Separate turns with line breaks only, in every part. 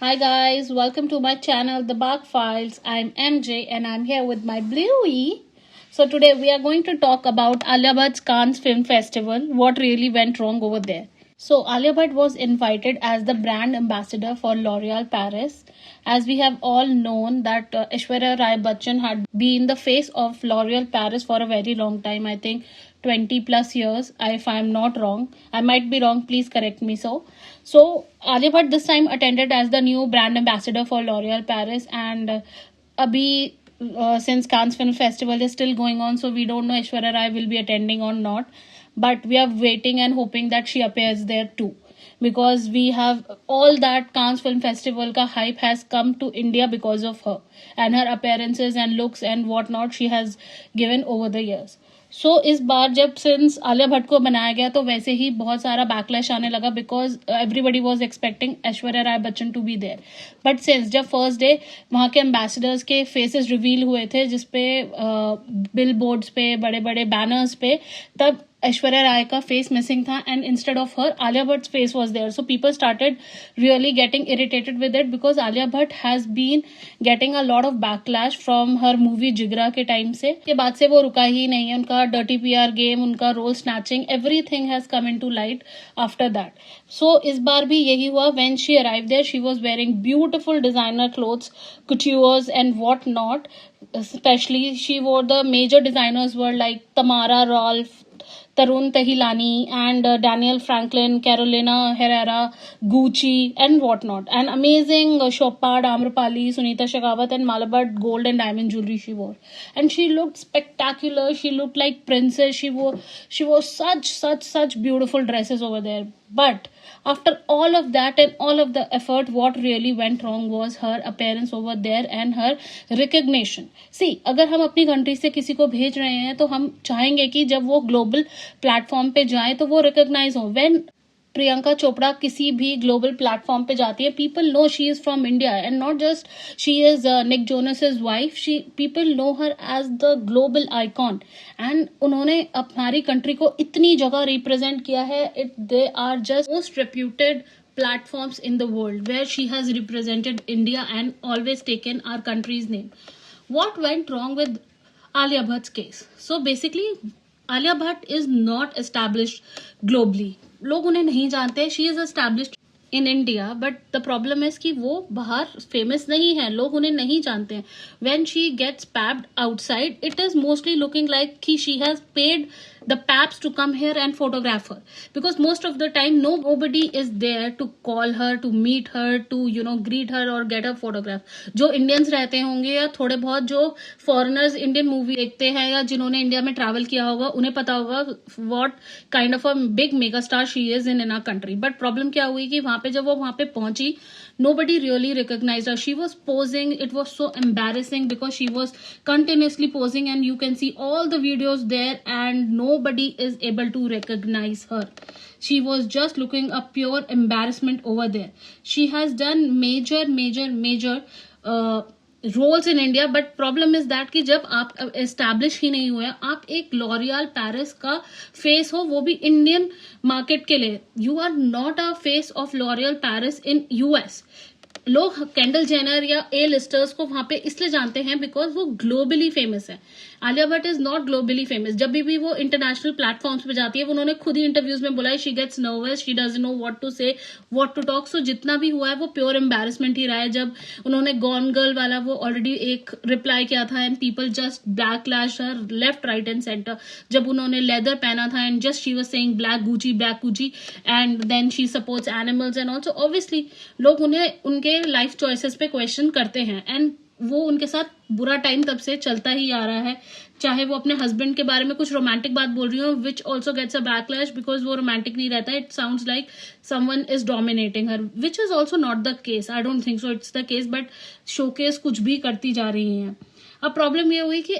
Hi guys, welcome to my channel The Bark Files. I'm MJ and I'm here with my Bluey. So today we are going to talk about Alia Bhatt's Cannes Film Festival, what really went wrong over there. So Alia Bhatt was invited as the brand ambassador for L'Oreal Paris. As we have all known that Aishwarya Rai Bachchan had been the face of L'Oreal Paris for a very long time, I think 20 plus years, if I'm not wrong. I might be wrong, please correct me. So Alia Bhatt this time attended as the new brand ambassador for L'Oreal Paris, and abhi since Cannes Film Festival is still going on, so we don't know Aishwarya Rai will be attending or not. But we are waiting and hoping that she appears there too, because we have all that Cannes Film Festival ka hype has come to India because of her and her appearances and looks and whatnot she has given over the years. सो इस बार जब since Alia Bhatt को बनाया गया तो वैसे ही बहुत सारा backlash आने लगा, because everybody was expecting Aishwarya Rai Bachchan to be there. But since जब फर्स्ट डे वहाँ के एम्बेसडर्स के फेसेस रिवील हुए थे जिसपे बिल बोर्ड्स पे बड़े बड़े बैनर्स पे, तब ऐश्वर्या राय का फेस मिसिंग था and instead of her Alia Bhatt face was there. So people started really getting irritated with it, because Alia Bhatt has been getting a lot of backlash from her movie Jigra के time से. के बाद से वो रुका ही नहीं है. उनका डर्टी पीआर गेम, उनका role snatching, everything has come into light after that. So इस बार भी यही हुआ. When she arrive there she was wearing beautiful designer clothes, couture and what not. Especially she wore the major designers were like Tamara Rolf, Tarun Tahilani, and Daniel Franklin, Carolina Herrera, Gucci, and whatnot. And amazing Chopard, Amrapali, Sunita Shekhawat, and Malabar gold and diamond jewelry she wore. And she looked spectacular. She looked like princess. She wore such beautiful dresses over there. But after all of that and all of the effort, what really went wrong was her appearance over there and her recognition. See, अगर हम अपनी country से किसी को भेज रहे हैं तो हम चाहेंगे कि जब वो ग्लोबल प्लेटफॉर्म पे जाए तो वो रिकॉग्नाइज हो. व्हेन प्रियंका चोपड़ा किसी भी ग्लोबल प्लेटफॉर्म पे जाती है, people know she is from India and not just she is Nick Jonas wife. She people know her as the global icon and उन्होंने हमारी कंट्री को इतनी जगह रिप्रेजेंट किया है. They are just most reputed platforms in the world where she has represented India and always taken our country's name. What went wrong with Alia Bhatt's case? So basically, Alia Bhatt is not established globally. लोग उन्हें नहीं जानते. She is established in India, but the problem is कि वो बाहर famous नहीं है, लोग उन्हें नहीं जानते हैं. When she gets papped outside, it is mostly looking like कि she has paid the paps to come here and photograph her, because most of the time nobody is there to call her, to meet her, to greet her or get a photograph. जो Indians रहते होंगे या थोड़े बहुत जो foreigners Indian movie देखते हैं या जिन्होंने इंडिया में ट्रैवल किया होगा उन्हें पता होगा what kind of a big mega star she is in our country. But problem क्या हुई कि वहां पे जब वो वहां पे पहुंची, nobody really recognized her. She was posing. It was so embarrassing because she was continuously posing and you can see all the videos there and nobody is able to recognize her. She was just looking a pure embarrassment over there. She has done major roles in India, but problem is that कि जब आप establish ही नहीं हुए, आप एक L'Oreal Paris का face हो, वो भी इंडियन मार्केट के लिए. You are not a face of L'Oreal Paris in US. लोग कैंडल जेनर या ए लिस्टर्स को वहां पे इसलिए जानते हैं बिकॉज वो ग्लोबली फेमस है. Alia Bhatt is not globally famous. जब भी वो इंटरनेशनल प्लेटफॉर्म्स पे जाती है, उन्होंने खुद ही इंटरव्यूज में बोला है she gets nervous, she doesn't know what to say, what to talk. So जितना भी हुआ है वो प्योर एम्बेरसमेंट ही रहा है. जब उन्होंने गॉन गर्ल वाला वो ऑलरेडी एक रिप्लाई किया था and people just backlash her left right and centre. जब उन्होंने लेदर पहना था and just she was saying black Gucci and then she supports animals and also obviously लोग उन्हें उनके लाइफ चॉइसेस पे क्वेश्चन करते हैं एंड वो उनके साथ बुरा टाइम तब से चलता ही आ रहा है. चाहे वो अपने हस्बैंड के बारे में कुछ रोमांटिक बात बोल रही हो, which also gets a backlash because वो रोमांटिक नहीं रहता. It sounds like someone is dominating her, which is also not the case. I don't think so it's the case, but showcase कुछ भी करती जा रही हैं. अब प्रॉब्लम ये हुई कि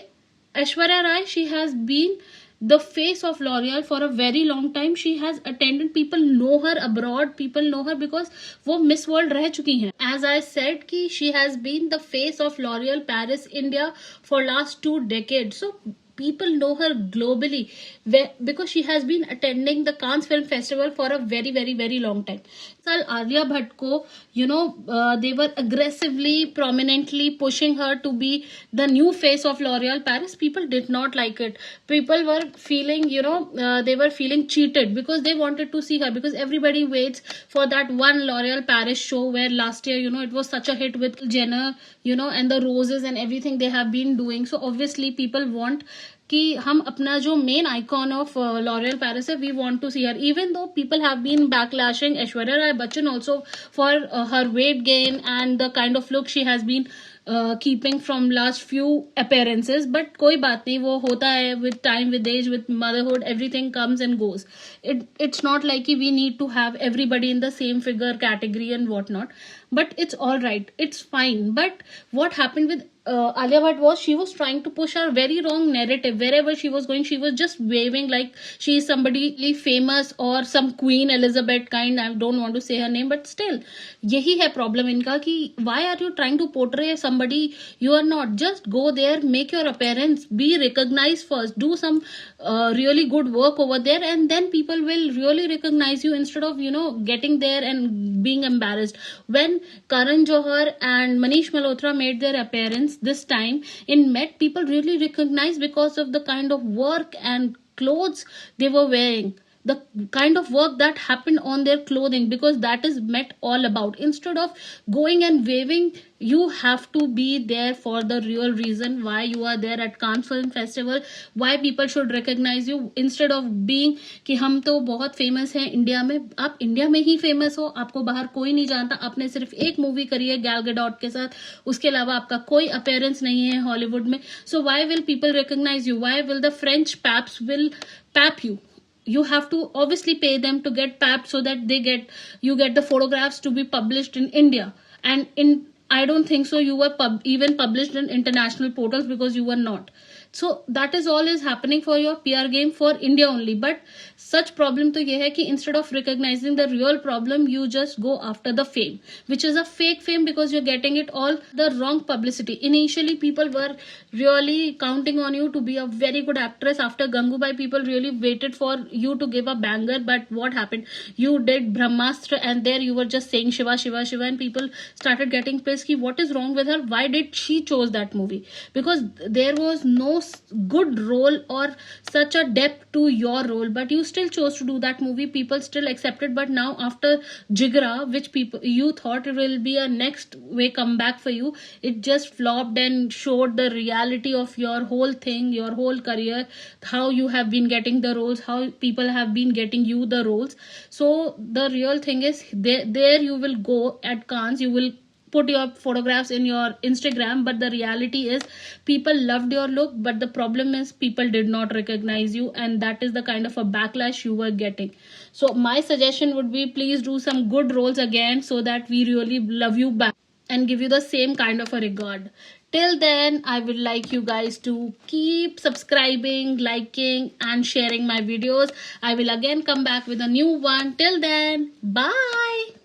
Aishwarya Rai, she has been the face of L'Oreal for a very long time. She has attended, people know her abroad, people know her because वो Miss World रह चुकी हैं. As I said कि she has been the face of L'Oreal Paris India for last 2 decades. So people know her globally, because she has been attending the Cannes Film Festival for a very, very, very long time. Sal Alia Bhatt ko, they were aggressively, prominently pushing her to be the new face of L'Oreal Paris. People did not like it. People were feeling, they were feeling cheated because they wanted to see her, because everybody waits for that one L'Oreal Paris show where last year, it was such a hit with Jenner, and the roses and everything they have been doing. So obviously people want कि हम अपना जो main icon of L'Oreal Paris है, we want to see her, even though people have been backlashing Aishwarya Rai Bachchan also for her weight gain and the kind of look she has been keeping from last few appearances. But कोई बात नहीं, वो होता है with time, with age, with motherhood, everything comes and goes. It's not like we need to have everybody in the same figure category and whatnot, but it's all right, it's fine. But what happened with Alia Bhatt was, she was trying to push her very wrong narrative. Wherever she was going, she was just waving like she is somebody famous or some Queen Elizabeth kind. I don't want to say her name, but still, यही है problem इनका कि why are you trying to portray somebody you are not? Just go there, make your appearance, be recognized first, do some really good work over there, and then people will really recognize you, instead of getting there and being embarrassed. When Karan Johar and Manish Malhotra made their appearance this time in Met, people really recognized because of the kind of work and clothes they were wearing, the kind of work that happened on their clothing, because that is Met all about. Instead of going and waving, you have to be there for the real reason why you are there at Cannes Film Festival, why people should recognize you, instead of being कि हम तो बहुत famous हैं India में. आप India में ही famous हो, आपको बाहर कोई नहीं जानता. आपने सिर्फ एक मूवी करी है गैल गैडोट के साथ, उसके अलावा आपका कोई अपीयरेंस नहीं है हॉलीवुड में. So why will people recognise you? Why will the French paps will pap you? You have to obviously pay them to get papped, so that you get the photographs to be published in India. And I don't think so you were even published in international portals, because you were not. So that is all is happening for your PR game for India only. But such problem to ye hai ki instead of recognizing the real problem, you just go after the fame, which is a fake fame, because you're getting it all the wrong publicity. Initially people were really counting on you to be a very good actress. After Gangubai, people really waited for you to give a banger. But what happened? You did Brahmastra, and there you were just saying Shiva, Shiva, Shiva, and people started getting pissed ki what is wrong with her? Why did she chose that movie? Because there was no good role or such a depth to your role, but you still chose to do that movie. People still accepted. But now after Jigra, which people you thought it will be a next way comeback for you, it just flopped and showed the reality of your whole thing, your whole career, how you have been getting the roles, how people have been getting you the roles. So the real thing is, there you will go at Cannes, you will put your photographs in your Instagram, but the reality is people loved your look, but the problem is people did not recognize you, and that is the kind of a backlash you were getting. So my suggestion would be, please do some good roles again, so that we really love you back and give you the same kind of a regard. Till then, I would like you guys to keep subscribing, liking, and sharing my videos. I will again come back with a new one. Till then, bye.